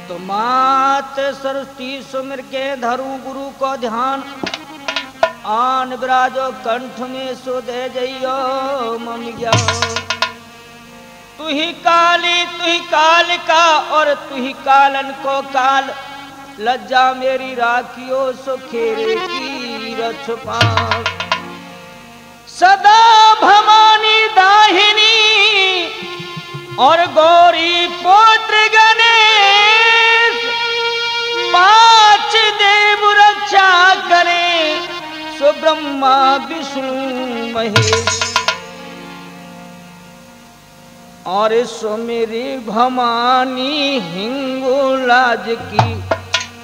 तो मात सरस्वती सुमिर के धरु गुरु को ध्यान, आन विराजो कंठ में सो दे जइयो मम ज्ञान। तू ही काली तू ही कालिका और तू ही कालन को काल, लज्जा मेरी राखियो सो खेरे की रछपा। सदा भवानी दाहिनी और गौरी पुत्र गणेश, पांच देव रक्षा करें सो ब्रह्मा विष्णु महेश। और सो मेरी भवानी हिंगोलाज की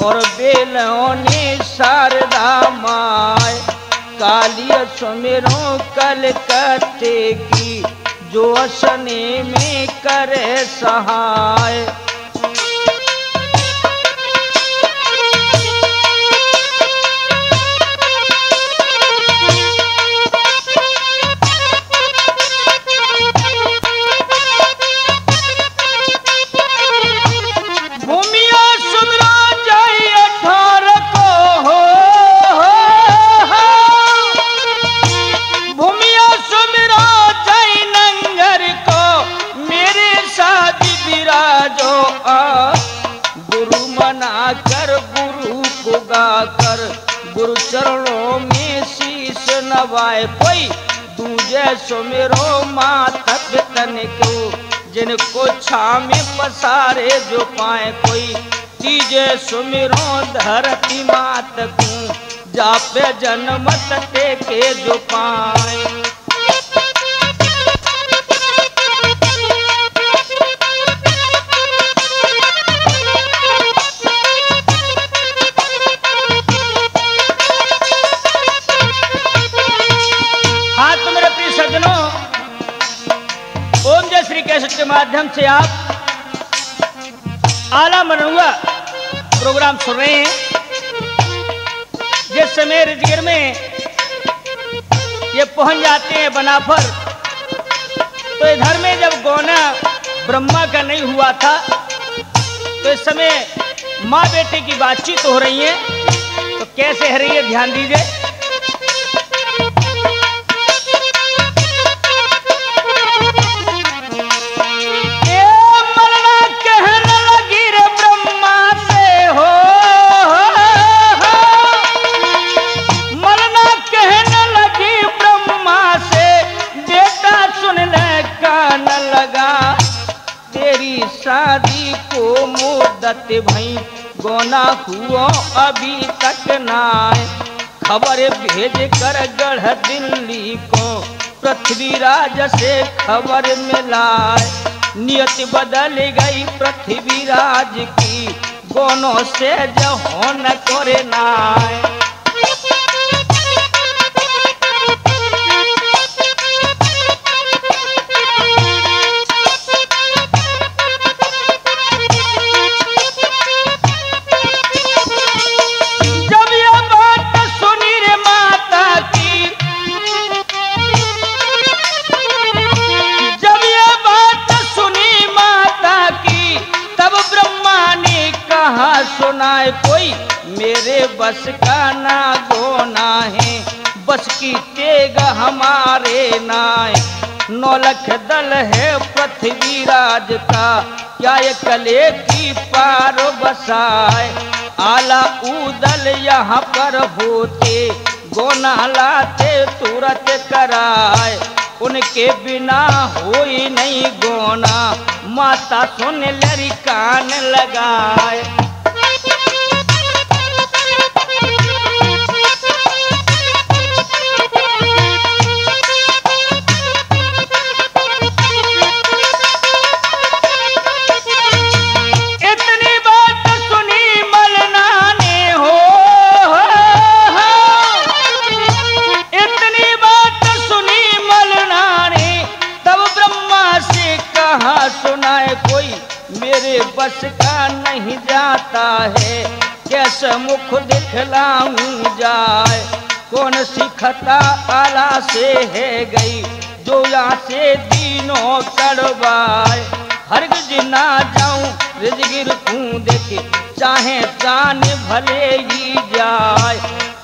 और बेलौनी शारदा माय, काली सुमेरो कलकत्ते की जो असने में करे सहाय। गुरु चरणों में शीश नवाए, कोई दूजे सुमेरो माता पितन को, जिनको छा में पसारे जो पाए। कोई तीजे सुमेरो धरती मात को, जापे जन्म टेके जो पाए। ओम जय श्री कैसेट के माध्यम से आप आला मनरुआ प्रोग्राम सुन रहे हैं। जिस समय रिजगिर में ये पहुंच जाते हैं बनाफर, तो इधर में जब गौना ब्रह्मा का नहीं हुआ था, तो इस समय माँ बेटे की बातचीत हो रही है। तो कैसे हो रही है, ध्यान दीजिए। शादी को मुद्दत भई गोना हुआ अभी तक नाय, खबर भेज कर गढ़ दिल्ली को पृथ्वीराज से खबर मिलाए। नियत बदल गई पृथ्वीराज की, गोनों से जहो न करे नाय। सुनाए कोई मेरे बस का ना गोना है, बस की तेग हमारे नाय। 9 लाख दल है पृथ्वीराज का, क्या ये कले की पार बसाए। आला उदल यहाँ पर होते, गोना लाते तुरंत कराए। उनके बिना होई नहीं गोना, माता सुन लरी कान लगाए। सुनाए कोई मेरे बस का नहीं जाता है, कैसे मुख दिखलाऊं जाए। कौन सी खता आला से है गई, जो यहाँ से दीनों कड़वाए। हरगिज ना जाऊं रिजगिर को देखे चाहे जान भले ही जाए।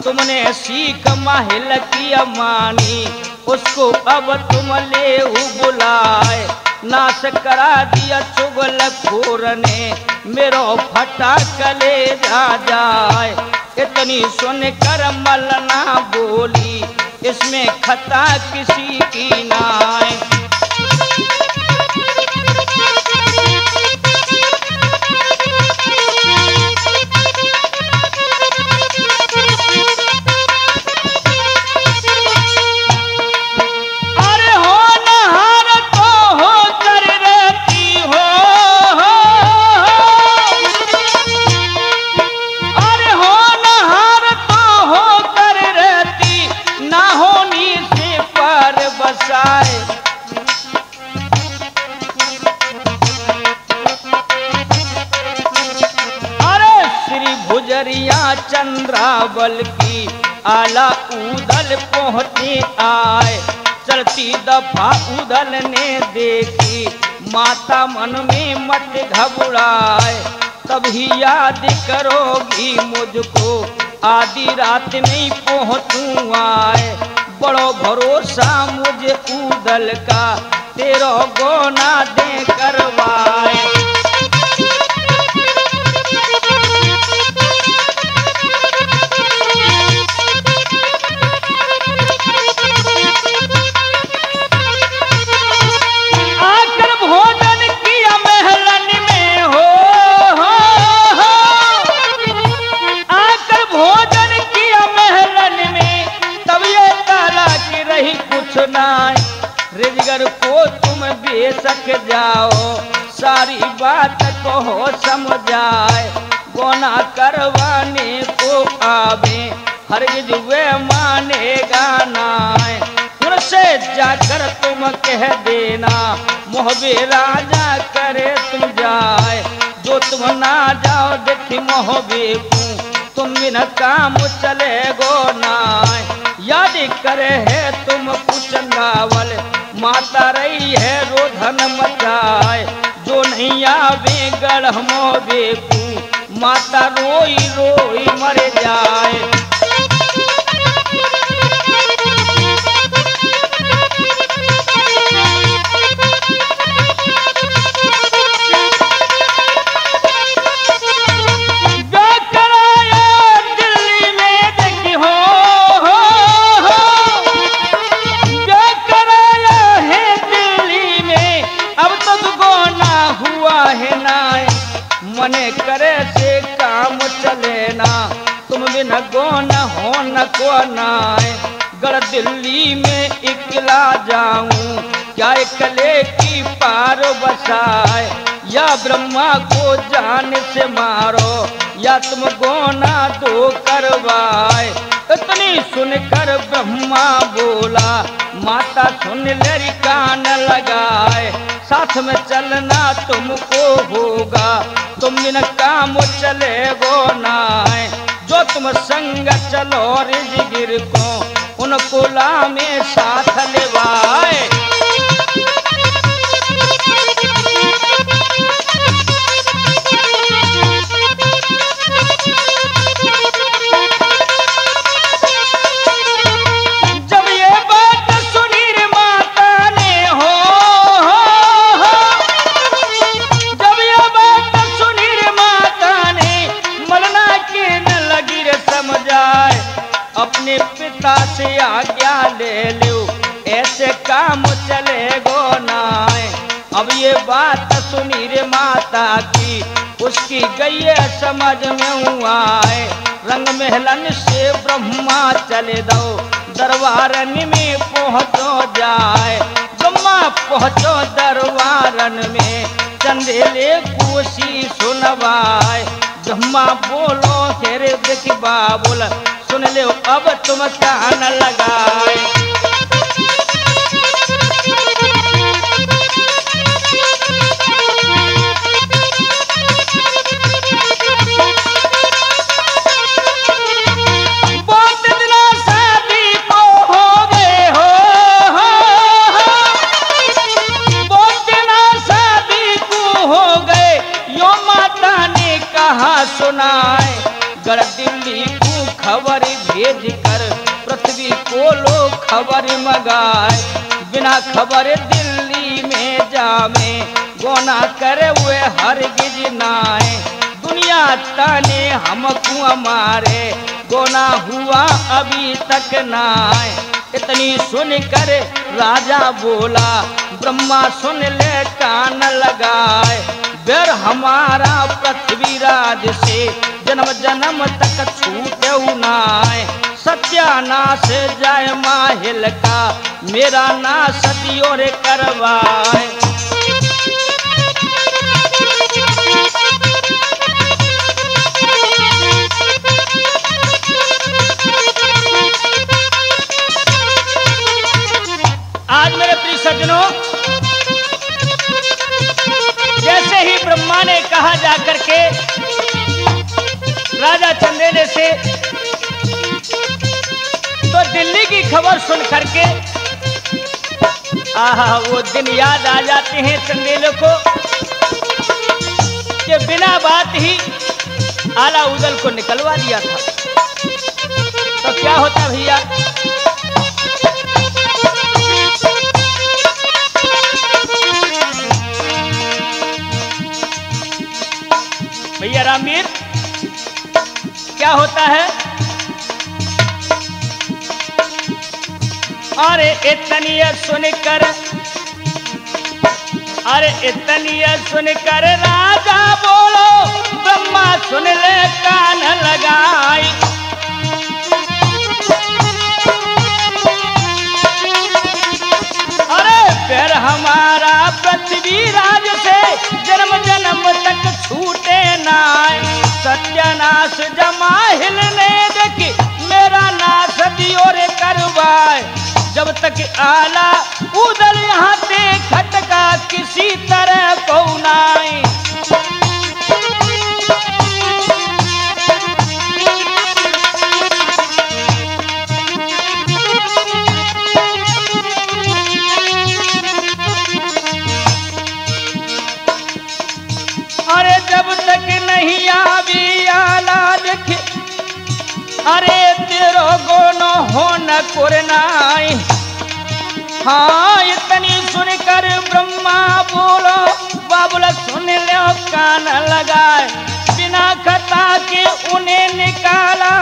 तुमने सीख माहिल की मानी, उसको अब तुम ले बुलाए। नाश करा दिया चुगल खोर ने, मेरो फटा कलेजा जाए। इतनी सुनकर मलना बोली, इसमें खता किसी की नाय। चंद्रावल की आला उदल पहुँचे आए। चलती दफा उदल ने देखी, माता मन में मत घबराए। तभी याद करोगी मुझको, आधी रात में पहुँचूं आए। बड़ो भरोसा मुझे उदल का, तेरो गोना दे करवाए। रिजगर को तुम बेशक जाओ, सारी बात को समझाए। गोना करवाने को आवे, हरगिज वे मानेगा नाय। उनसे जाकर तुम कह देना, मोहबे राजा करे तुम जाए। जो तुम ना जाओ देखी मोहबे को, तुम बिना काम चले गो नाय। याद करे है तुम कुछ नावल, माता रही है रोधन मचाए। जो नहीं आवे गढ़ मोबे को, माता रोई रोई मर जाए। मने करे से काम चले ना, तुम बिन गोन हो न को नाय। गढ़ दिल्ली में इकला जाऊं, क्या इकले की पार बसाए। या ब्रह्मा को जान से मारो, या तुम गोना दो करवाए। इतनी सुनकर ब्रह्मा बोला, माता सुन ले कान लगाए। साथ में चलना तुमको होगा, तुम बिन काम चले गो नाय। जो तुम संग चलो रिजगिर को, उनको ला में साथ लेवाए। अपने पिता से आज्ञा ले लो, ऐसे काम चले गो नाय। अब ये बात सुनी रे माता की, उसकी गई समझ में हुआ है। रंग महलन से ब्रह्मा चले दो, दरबारन में पहुँचो जाए। ब्रह्मा पहुँचो दरबारन में, चंदेले कोशी सुनवाए। ब्रह्मा बोलो हेरे देखी बाबुल, सुन ले अब तुम कान लगाए। बहुत दिनों शादी को हो गए हो, बहुत दिनों शादी को हो गए। यो सुनाए, गढ़ दिल्ली को खबर भेज कर पृथ्वी को लो खबर मगाए। बिना खबर दिल्ली में जावे, गोना करे हुए हरगिज नाए। दुनिया ताने हमको हमारे, गोना हुआ अभी तक नाए। इतनी सुनकर राजा बोला, ब्रह्मा सुन ले कान लगाए। बेर हमारा पृथ्वीराज से जन्म जन्म तक छूटे नाए। सत्यानाश जाय माहिल का, मेरा नाश दियोर करवाए। आज मेरे प्रिय सज्जनों, जैसे ही ब्रह्मा ने कहा जाकर के राजा चंदेले से, तो दिल्ली की खबर सुन करके वो दिन याद आ जाते हैं चंदेलों को कि बिना बात ही आला उदल को निकलवा दिया था। तो क्या होता भैया, भैया रामवीर, क्या होता है? अरे इतनी सुनकर, अरे इतनी सुनकर राजा बोलो, ब्रह्मा सुन ले कान लगाई। अरे फिर हमारा पृथ्वीराज से जन्म जन्म तक छूटे नाय। सत्यानाश जमाहिल ने देखी, मेरा नाश दियोरे करवाए। जब तक आला उदल यहाँ से खटका, किसी तरह को नाई। अरे जब तक नहीं आवी आला देखे, अरे तेरो गोनो हो न कुरनाई। हाँ इतनी सुनकर ब्रह्मा बोलो, बाबुल सुन लो कान लगाए। बिना खता के उन्हें निकाला,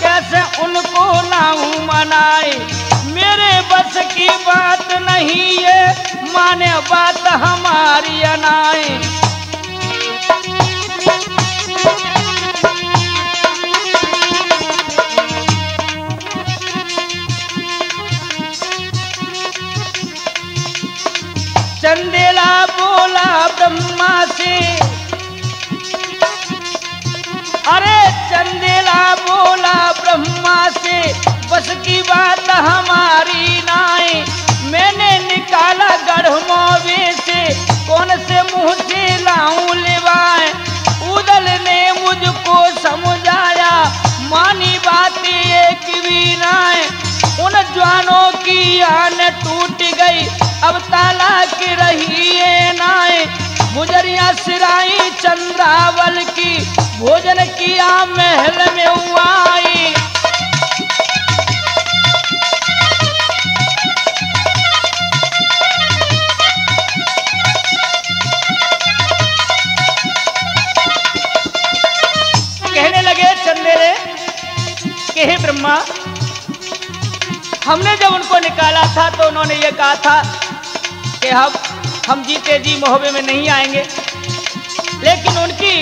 कैसे उनको नाऊ मनाए। मेरे बस की बात नहीं है, माने बात हमारी अनाए। चंदेला बोला ब्रह्मा से, अरे चंदेला बोला ब्रह्मा से, बस की बात हमारी नाई। मैंने निकाला गढ़ मोवे से, कौन से मुंह से लाऊं लेवाए। उदल ने मुझको समझाया, मानी बात एक भी नाई। उन जवानों की आन टूट गई, अब तालाक रही है नाए। मुजरिया सिराई चंद्रावल की, भोजन किया महल में हुआई। कहने लगे चंदेले कि हे ब्रह्मा, हमने जब उनको निकाला था तो उन्होंने ये कहा था कि हम जीते जी मोहबे में नहीं आएंगे। लेकिन उनकी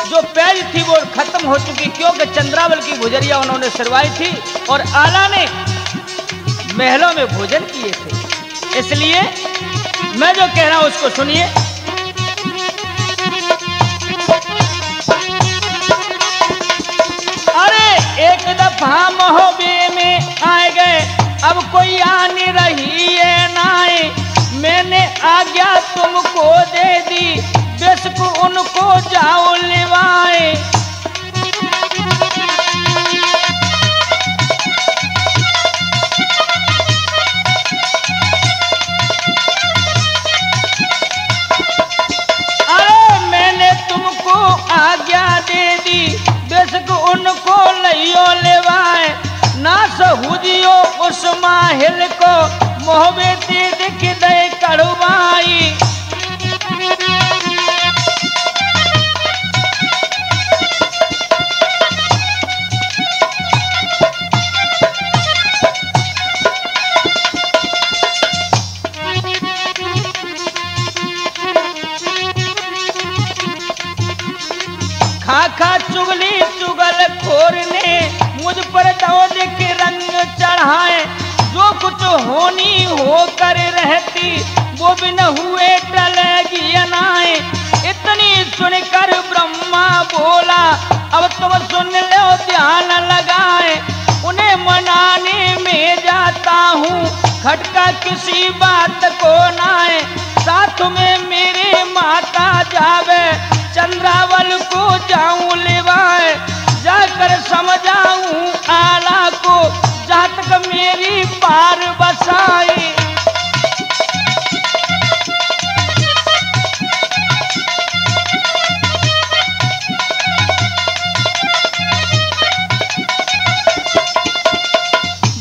जो पैज थी वो खत्म हो चुकी, क्योंकि चंद्रावल की गुजरिया उन्होंने सिरवाई थी और आला ने महलों में भोजन किए थे। इसलिए मैं जो कह रहा हूं उसको सुनिए। अरे एक दफा मोहबे में आए गए, अब कोई आने रही है नाए। मैंने आज्ञा तुमको दे दी, बेशक उनको जाओ लेवाए। अरे मैंने तुमको आज्ञा दे को उनको लइयो लेवाए ना सहुदियो उस माहिल को मोहबे ते दिख दे कड़वाई। खाखा चुगली चुगल खोर ने मुझ पर दौद के रंग चढ़ाए। जो कुछ होनी होकर रहती वो भी न हुए टलेगी अनाए। इतनी सुनकर ब्रह्मा बोला अब तुम सुन लो ध्यान लगाए। उन्हें मनाने में जाता हूँ खटका किसी बात को नाए। साथ में मेरे माता जावे चंद्रावल को जाऊं लेवाए। जाकर समझाऊं आला को जहाँ तक मेरी पार बसाई।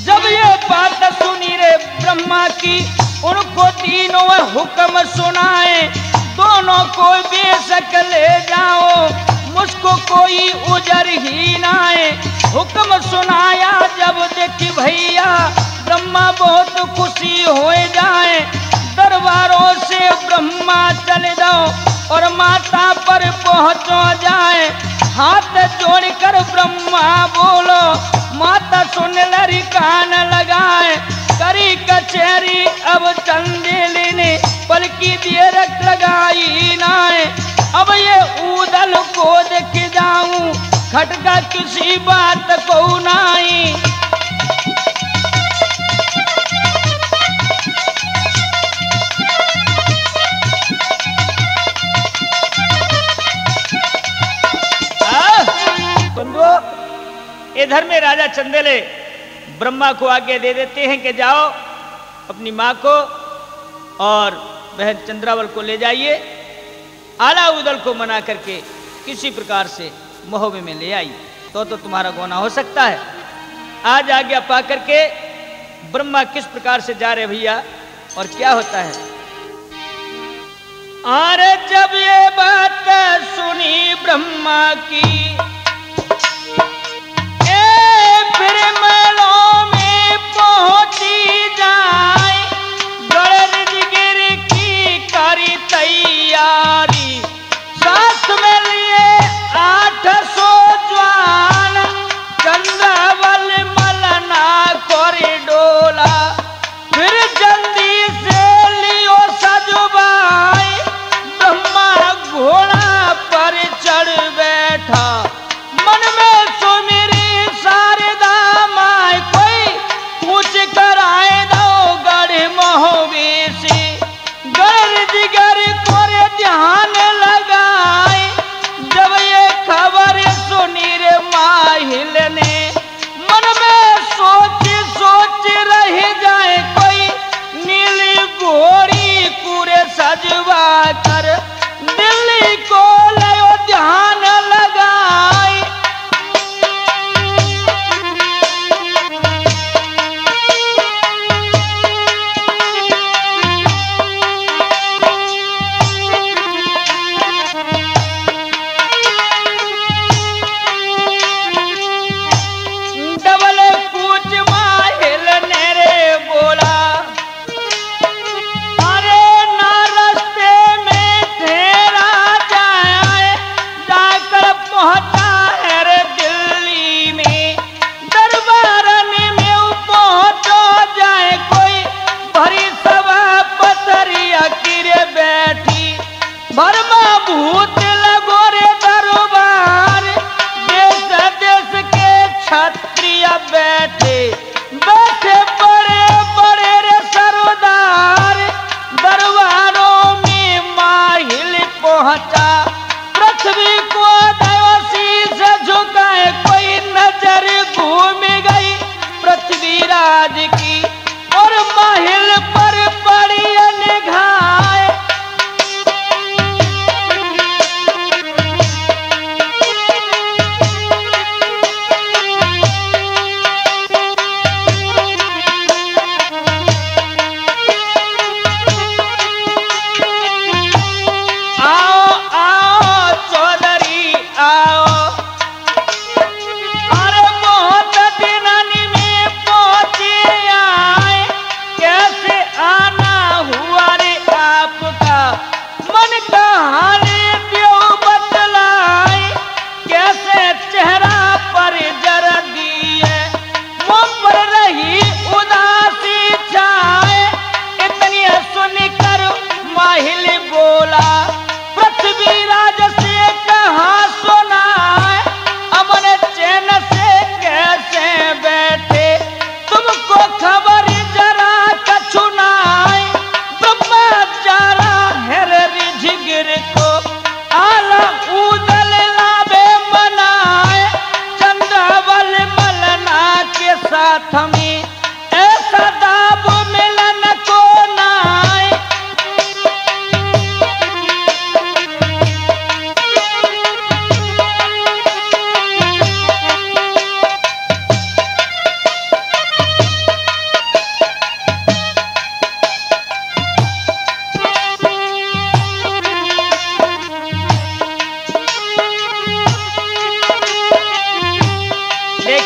जब ये बात सुनी रे ब्रह्मा की उनको तीनों हुक्म सुनाए। दोनों को बेशक ले जाओ मुझको कोई उजर ही ना आए। हुक्म सुनाया जब देखी भैया ब्रह्मा बहुत खुशी हो जाए। दरबारों से ब्रह्मा चले जाओ और माता पर पहुँचो जाए। हाथ जोड़कर ब्रह्मा बोलो माता सुन लरी कान लगाए। करी कचहरी अब चंदेले ने पलकी देर लगाई नाए। अब ये उदल को देख जाऊं खटका किसी बात को नाई। बंधुओं इधर में राजा चंदेले ब्रह्मा को आगे दे देते हैं कि जाओ अपनी माँ को और बहन चंद्रावल को ले जाइए। आला उदल को मना करके किसी प्रकार से महोबे में ले आई तो तुम्हारा गोना हो सकता है। आज आज्ञा पा करके ब्रह्मा किस प्रकार से जा रहे भैया और क्या होता है। अरे जब ये बात सुनी ब्रह्मा की फिर महलों में पहुंची जाए। गणेश गिर की करी तैयारी साथ में लिए 800 जवान। चंद्रावल मलना कोरी डोला फिर जल्दी से लियो सजवाई। ब्रह्मा घोड़ा पर चढ़ बैठा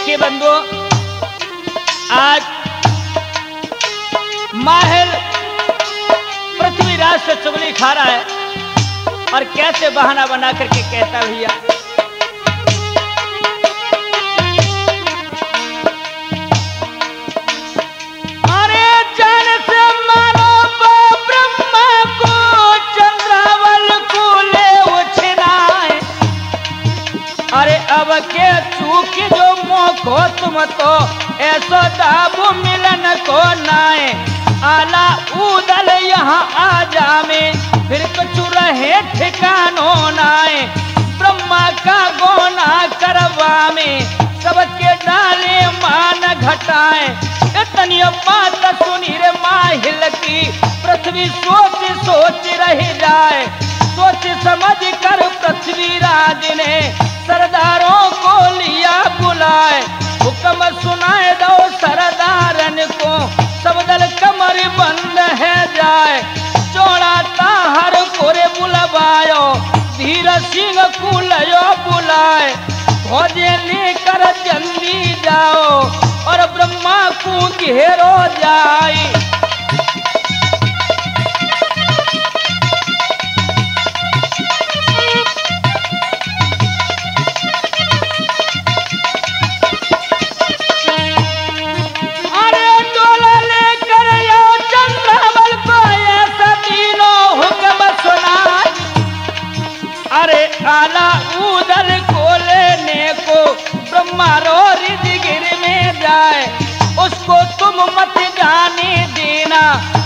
देखिए बंधुओं, आज माहिर पृथ्वीराज से चुगली खा रहा है और कैसे बहाना बना करके कहता भैया, अरे जान से मारो ब्रह्मा को, चंद्रावल को ले उछनाए। अरे अब के चूक जो मोखो तुम तो ऐसो दाबू मिलन को नाए। आला उदल यहाँ आ जामे, फिर कुछ रहे ठिकानो नाए। ब्रह्मा का गोना करवा में सबके डाले मान घटाए। इतनी बात सुनी रे माहिल की, पृथ्वी सोच सोच रह जाए। सोच समझ कर पृथ्वीराज ने सरदारों को लिया बुलाए। हुक्म सुनाए दो सरदारन को, सब दल कमर बंद है जाए। चौड़ा ताहर कोरे बुलवायो, धीर सिंह कुलयो बुलाए। फौजे लेकर जल्दी जाओ और ब्रह्मा को घेरो जाए। आला उदल को लेने को ब्रह्मा रो रिजगिर में जाए। उसको तुम मत जाने देना,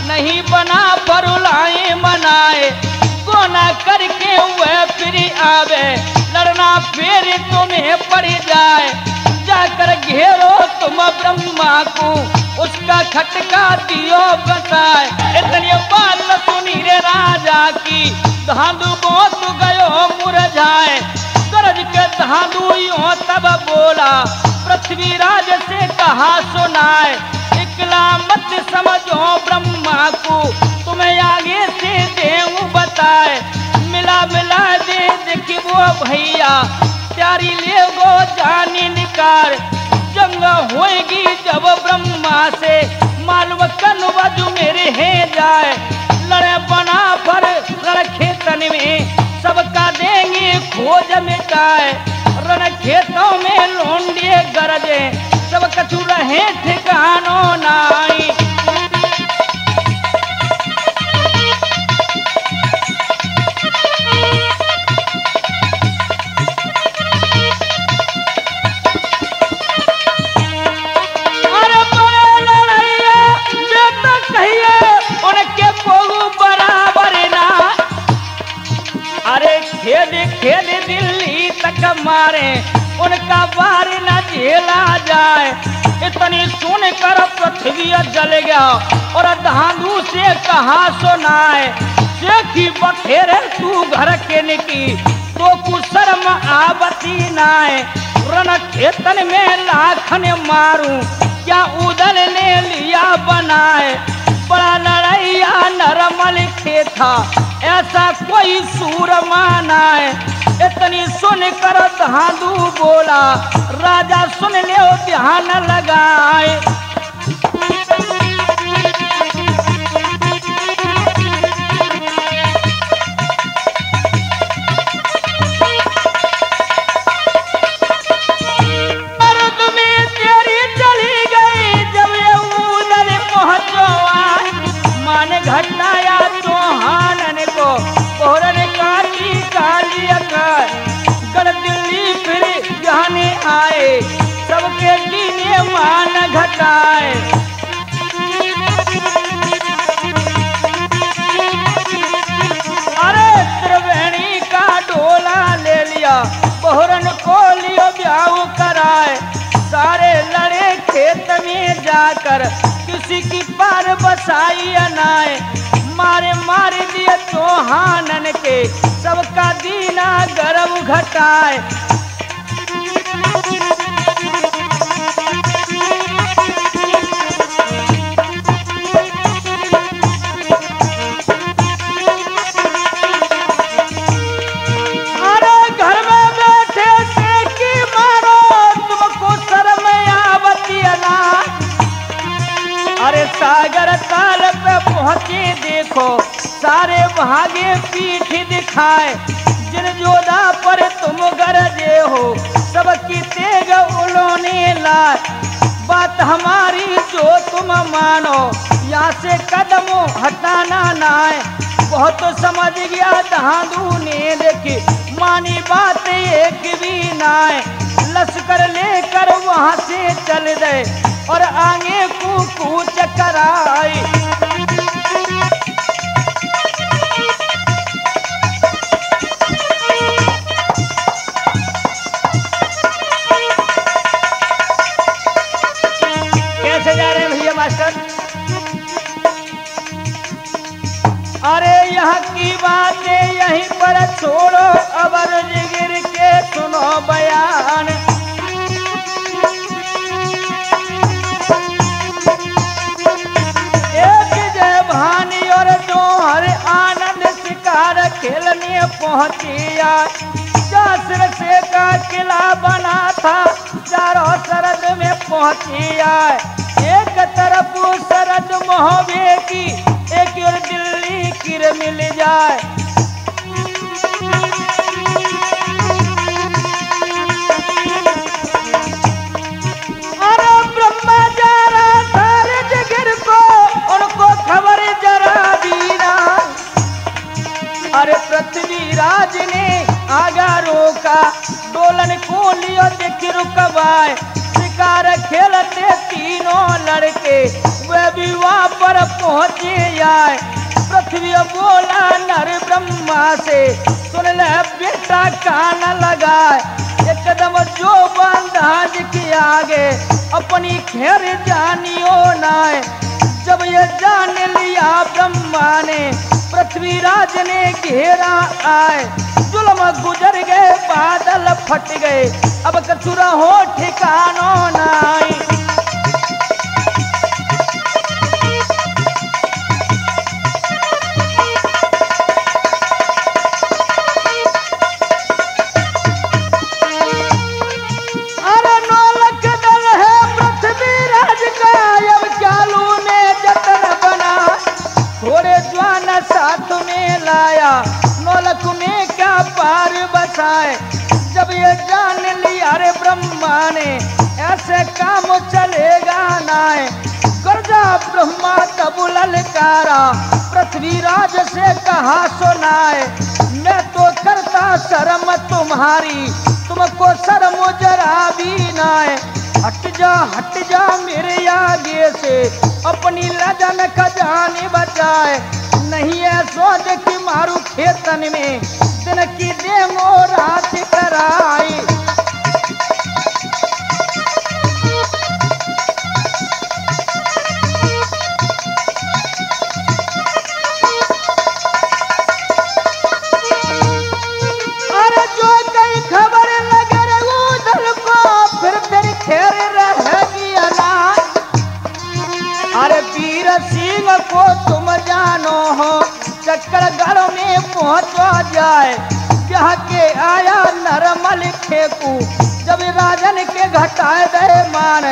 नहीं बना फरुलाए मनाए। गोना करके वह फिर आवे, लड़ना फिर तुम्हें पड़ जाए। जाकर घेरो तुम ब्रह्मा को, उसका खटका दियो बताए। इतनी बात सुनी रे राजा की, धांधु बहुत गयो मुरझाए। गरज के धांधु यूं तब बोला, पृथ्वीराज से कहा सुनाए। इकला मत समझो ब्रह्मा को, तुम्हें आगे से देऊं बताए। मिला मिला दे देखी वो भैया, प्यारी ले गो जानी निकार। जंग होएगी जब ब्रह्मा से, मालव कन वजू मेरे है जाए। लड़े बना पर रण खेतन में, सबका देंगे खोज मिटाए। रण खेतों में लोंडिए गरजे, सब कछु रहे ठिकानो नाई। खेल दिल्ली तक मारे, उनका वार न झेला जाए। इतनी सुन कर पृथ्वी जल गया और धांधु से कहा सुनाए। देखी बखेरे तू घर के निकी, तो कुशर्म आवती नाए। रण खेतन में लाखन मारू, क्या उदल ने लिया बनाए। बड़ा लड़ैया नरमल था, ऐसा कोई सूर मानाए। इतनी सुन कर धांधु बोला, राजा सुन ले ध्यान लगाए। घटनाया चौहानन को कोहरन काटी काली अकर। गढ़ दिल्ली फिर जाने आए, सबके लीने मान घटाए। अरे त्रिवेणी का डोला ले लिया, कोहरन को लियो ब्याह कराए। सारे लड़े खेत में जाकर, किसी की पार बसाई अनाए। मारे मार दिए चौहानन के, सबका दीना गर्व घटाए। अरे घर में बैठे से की मारो, तुमको शर्म भागे पीठ दिखाए, जिन योद्धा पर तुम गरजे हो सबकी तेग उन्होंने लाए। बात हमारी जो तुम मानो, यहाँ से कदम हटाना ना है। बहुत समझ गया धांधू ने देखी, मानी बात एक भी ना है। लश्कर लेकर वहां से चल गए और आगे कूच कराई। कैसे जा रहे हैं भैया मास्टर? अरे यहाँ की बातें यहीं पर छोड़ो, अब गिर के सुनो बयान। एक जय भानी और दो हर आनंद शिकार खेलने पहुंचिया। से का किला बना था चारों सरहद में पहुंचिया। एक तरफ सरहद मोहबे की, एक और दिल्ली किर मिल जाए। अरे ब्रह्मा जा रहा सारे जगह को, उनको खबर जरा भी ना। अरे पृथ्वीराज ने आगा रोका, डोलन को लियो देख रुकवाए। शिकार खेलते तीनों लड़के, वे भी वहां पर पहुंचे आए। पृथ्वी बोला नर ब्रह्मा से, सुन ले बेटा कान लगाए। एकदम जो बंदाज के आगे अपनी खैर जानियो नाय। जब ये जान लिया ब्रह्मा ने, पृथ्वीराज ने घेरा आए। जुल्म गुजर गए, बादल फट गए, अब कचुरा हो ठिकानो नाई। अरे 9 लाख दल है पृथ्वीराज का, अब चालू में जतन बना। थोड़े जवान साथ में लाया, 9 लाख में क्या पार बसाए। जब ये जान लिया रे ब्रह्मा ने, ऐसे काम चलेगा नाय। गर्जा ब्रह्मा तब ललकारा, पृथ्वीराज से कहा सुनाए। मैं तो करता शर्म तुम्हारी, तुमको शर्म जरा भी नाय। हट जा मेरे आगे से, अपनी लगन खजाने बचाए। नहीं है सोच कि मारू खेतन में, दिन की देंगो रात कराई। अरे जो कई खबर लगे उधर को, फिर तेरी खैर रहेगी अनाज। अरे वीर सिंह को तुम जानो हो, चक्करगढ़ में पहुंचा जाए। कह के आया नरमल खेकू, जब राजन के घटाए दे मान।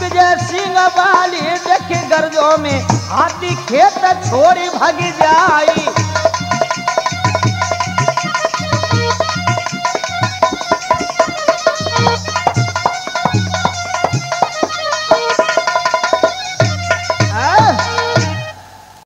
विजय सिंह वाली देखे गर्जों में, हाथी खेत छोड़ी भाग जाई।